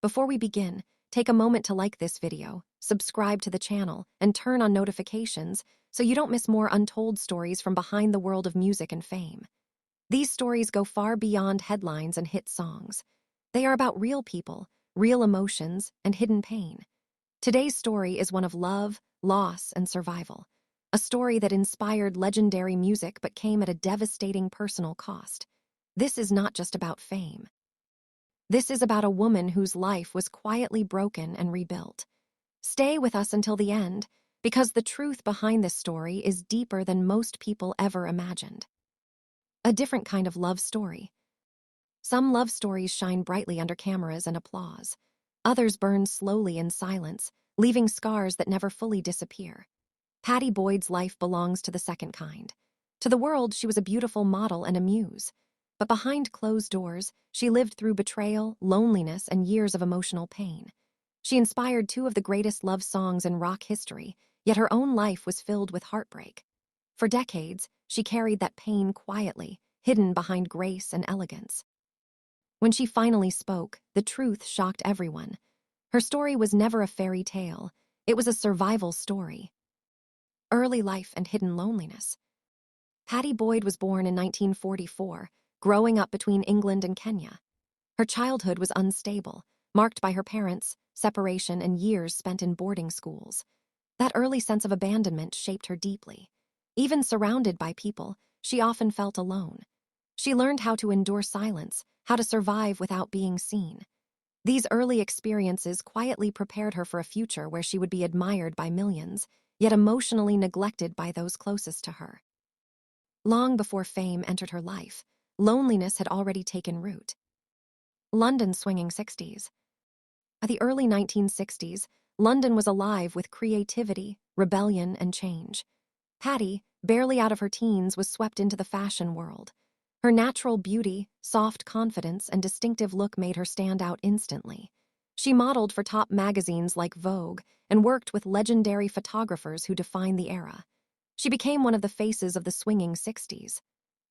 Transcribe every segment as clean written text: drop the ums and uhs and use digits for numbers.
Before we begin, take a moment to like this video, subscribe to the channel, and turn on notifications so you don't miss more untold stories from behind the world of music and fame. These stories go far beyond headlines and hit songs. They are about real people, real emotions, and hidden pain. Today's story is one of love, loss, and survival. A story that inspired legendary music but came at a devastating personal cost. This is not just about fame. This is about a woman whose life was quietly broken and rebuilt. Stay with us until the end, because the truth behind this story is deeper than most people ever imagined. A different kind of love story. Some love stories shine brightly under cameras and applause. Others burn slowly in silence, leaving scars that never fully disappear. Pattie Boyd's life belongs to the second kind. To the world, she was a beautiful model and a muse. But behind closed doors, she lived through betrayal, loneliness, and years of emotional pain. She inspired two of the greatest love songs in rock history, yet her own life was filled with heartbreak. For decades, she carried that pain quietly, hidden behind grace and elegance. When she finally spoke, the truth shocked everyone. Her story was never a fairy tale. It was a survival story. Early life and hidden loneliness. Pattie Boyd was born in 1944, growing up between England and Kenya. Her childhood was unstable, marked by her parents, separation, and years spent in boarding schools. That early sense of abandonment shaped her deeply. Even surrounded by people, she often felt alone. She learned how to endure silence, how to survive without being seen. These early experiences quietly prepared her for a future where she would be admired by millions, yet emotionally neglected by those closest to her. Long before fame entered her life, loneliness had already taken root. London's swinging 60s. By the early 1960s, London was alive with creativity, rebellion, and change. Pattie, barely out of her teens, was swept into the fashion world. Her natural beauty, soft confidence, and distinctive look made her stand out instantly. She modeled for top magazines like Vogue and worked with legendary photographers who defined the era. She became one of the faces of the swinging 60s.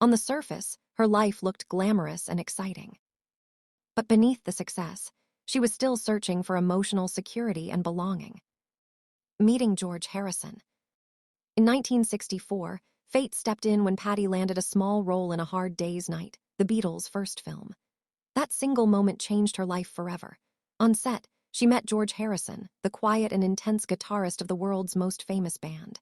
On the surface, her life looked glamorous and exciting. But beneath the success, she was still searching for emotional security and belonging. Meeting George Harrison. In 1964, fate stepped in when Pattie landed a small role in A Hard Day's Night, the Beatles' first film. That single moment changed her life forever. On set, she met George Harrison, the quiet and intense guitarist of the world's most famous band.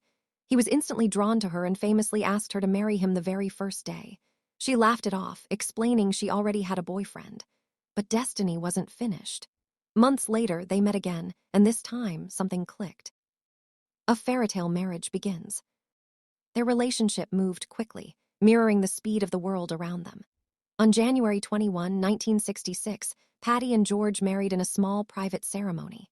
He was instantly drawn to her and famously asked her to marry him the very first day. She laughed it off, explaining she already had a boyfriend. But destiny wasn't finished. Months later, they met again, and this time, something clicked. A fairytale marriage begins. Their relationship moved quickly, mirroring the speed of the world around them. On January 21, 1966, Pattie and George married in a small private ceremony.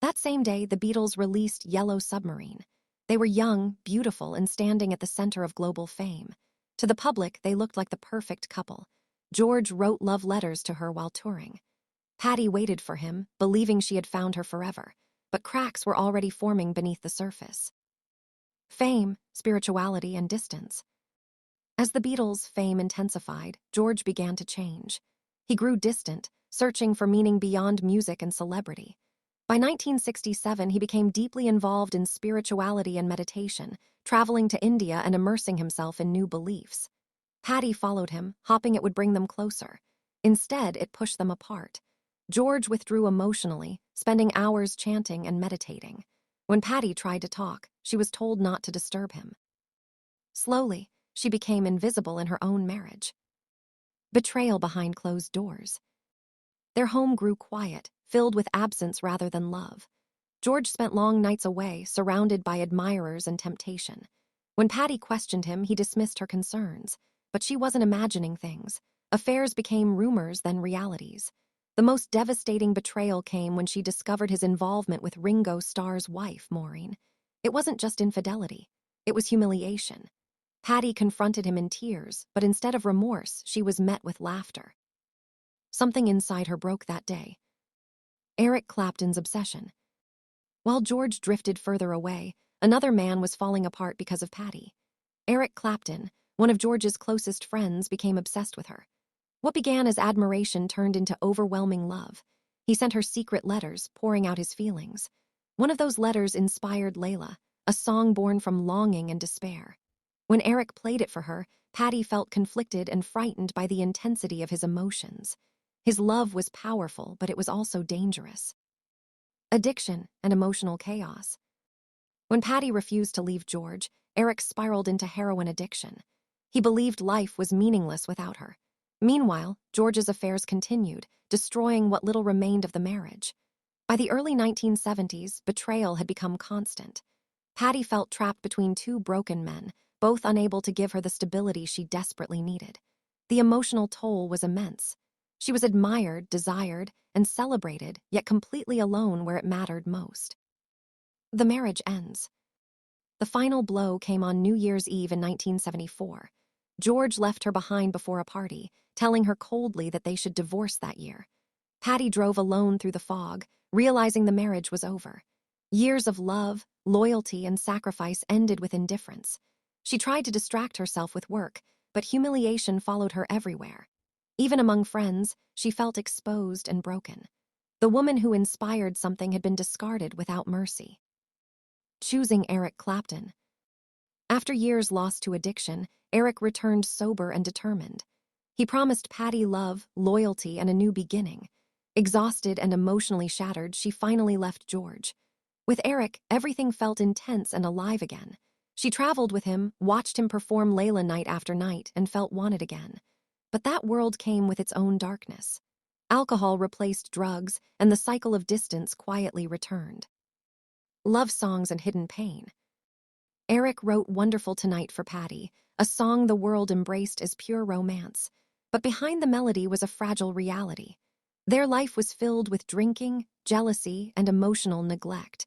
That same day, the Beatles released Yellow Submarine. They were young, beautiful, and standing at the center of global fame. To the public, they looked like the perfect couple. George wrote love letters to her while touring. Pattie waited for him, believing she had found her forever, but cracks were already forming beneath the surface. Fame, spirituality, and distance. As the Beatles' fame intensified, George began to change. He grew distant, searching for meaning beyond music and celebrity. By 1967, he became deeply involved in spirituality and meditation, traveling to India and immersing himself in new beliefs. Pattie followed him, hoping it would bring them closer. Instead, it pushed them apart. George withdrew emotionally, spending hours chanting and meditating. When Pattie tried to talk, she was told not to disturb him. Slowly, she became invisible in her own marriage. Betrayal behind closed doors. Their home grew quiet, filled with absence rather than love. George spent long nights away, surrounded by admirers and temptation. When Pattie questioned him, he dismissed her concerns. But she wasn't imagining things. Affairs became rumors, then realities. The most devastating betrayal came when she discovered his involvement with Ringo Starr's wife, Maureen. It wasn't just infidelity. It was humiliation. Pattie confronted him in tears, but instead of remorse, she was met with laughter. Something inside her broke that day. Eric Clapton's obsession. While George drifted further away, another man was falling apart because of Pattie. Eric Clapton, one of George's closest friends, became obsessed with her. What began as admiration turned into overwhelming love. He sent her secret letters, pouring out his feelings. One of those letters inspired Layla, a song born from longing and despair. When Eric played it for her, Pattie felt conflicted and frightened by the intensity of his emotions. His love was powerful, but it was also dangerous. Addiction and emotional chaos. When Pattie refused to leave George, Eric spiraled into heroin addiction. He believed life was meaningless without her. Meanwhile, George's affairs continued, destroying what little remained of the marriage. By the early 1970s, betrayal had become constant. Pattie felt trapped between two broken men, both unable to give her the stability she desperately needed. The emotional toll was immense. She was admired, desired, and celebrated, yet completely alone where it mattered most. The marriage ends. The final blow came on New Year's Eve in 1974. George left her behind before a party, telling her coldly that they should divorce that year. Pattie drove alone through the fog, realizing the marriage was over. Years of love, loyalty, and sacrifice ended with indifference. She tried to distract herself with work, but humiliation followed her everywhere. Even among friends, she felt exposed and broken. The woman who inspired something had been discarded without mercy. Choosing Eric Clapton. After years lost to addiction, Eric returned sober and determined. He promised Pattie love, loyalty, and a new beginning. Exhausted and emotionally shattered, she finally left George. With Eric, everything felt intense and alive again. She traveled with him, watched him perform Layla night after night, and felt wanted again. But that world came with its own darkness. Alcohol replaced drugs, and the cycle of distance quietly returned. Love songs and hidden pain. Eric wrote Wonderful Tonight for Pattie, a song the world embraced as pure romance. But behind the melody was a fragile reality. Their life was filled with drinking, jealousy, and emotional neglect.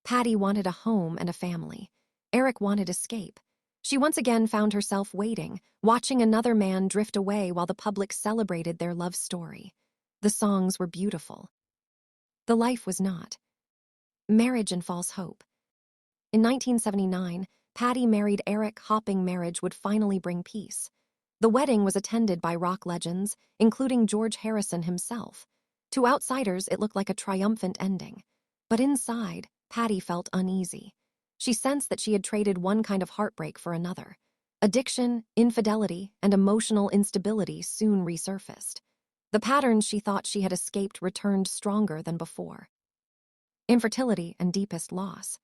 Pattie wanted a home and a family. Eric wanted escape. She once again found herself waiting, watching another man drift away while the public celebrated their love story. The songs were beautiful. The life was not. Marriage and false hope. In 1979, Pattie married Eric, hoping marriage would finally bring peace. The wedding was attended by rock legends, including George Harrison himself. To outsiders, it looked like a triumphant ending. But inside, Pattie felt uneasy. She sensed that she had traded one kind of heartbreak for another. Addiction, infidelity, and emotional instability soon resurfaced. The patterns she thought she had escaped returned stronger than before. Infertility and deepest loss.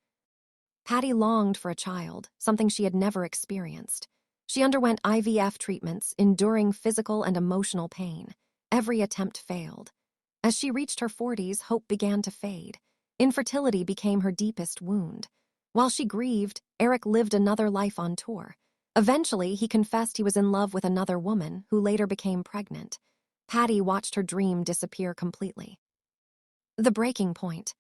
Pattie longed for a child, something she had never experienced. She underwent IVF treatments, enduring physical and emotional pain. Every attempt failed. As she reached her 40s, hope began to fade. Infertility became her deepest wound. While she grieved, Eric lived another life on tour. Eventually, he confessed he was in love with another woman, who later became pregnant. Pattie watched her dream disappear completely. The breaking point.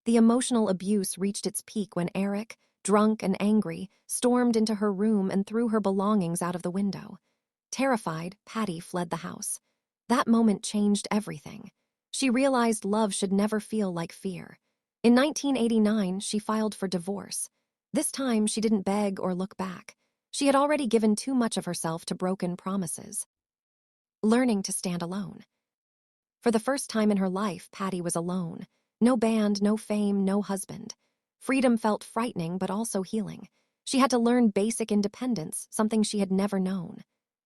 The emotional abuse reached its peak when Eric, drunk and angry, stormed into her room and threw her belongings out of the window. Terrified, Pattie fled the house. That moment changed everything. She realized love should never feel like fear. In 1989, she filed for divorce. This time, she didn't beg or look back. She had already given too much of herself to broken promises. Learning to stand alone. For the first time in her life, Pattie was alone. No band, no fame, no husband. Freedom felt frightening but also healing. She had to learn basic independence, something she had never known.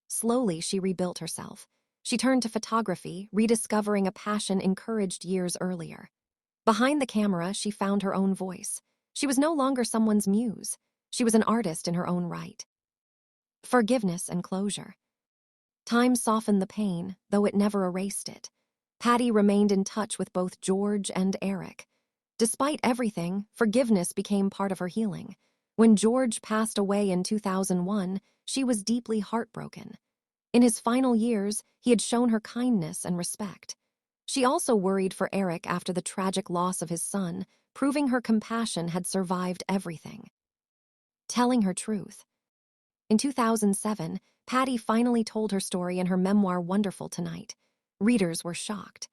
Slowly, she rebuilt herself. She turned to photography, rediscovering a passion encouraged years earlier. Behind the camera, she found her own voice. She was no longer someone's muse. She was an artist in her own right. Forgiveness and closure. Time softened the pain, though it never erased it. Pattie remained in touch with both George and Eric. Despite everything, forgiveness became part of her healing. When George passed away in 2001, she was deeply heartbroken. In his final years, he had shown her kindness and respect. She also worried for Eric after the tragic loss of his son, proving her compassion had survived everything. Telling her truth. In 2007, Pattie finally told her story in her memoir Wonderful Tonight. Readers were shocked.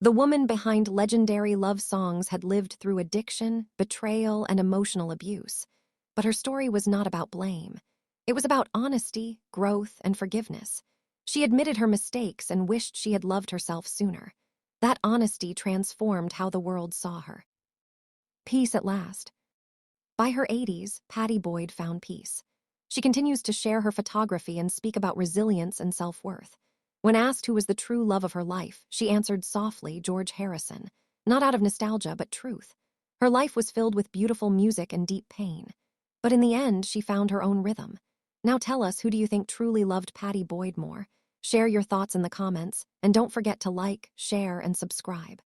The woman behind legendary love songs had lived through addiction, betrayal, and emotional abuse. But her story was not about blame. It was about honesty, growth, and forgiveness. She admitted her mistakes and wished she had loved herself sooner. That honesty transformed how the world saw her. Peace at last. By her 80s, Pattie Boyd found peace. She continues to share her photography and speak about resilience and self-worth. When asked who was the true love of her life, she answered softly, George Harrison, not out of nostalgia, but truth. Her life was filled with beautiful music and deep pain. But in the end, she found her own rhythm. Now tell us, who do you think truly loved Pattie Boyd more? Share your thoughts in the comments, and don't forget to like, share, and subscribe.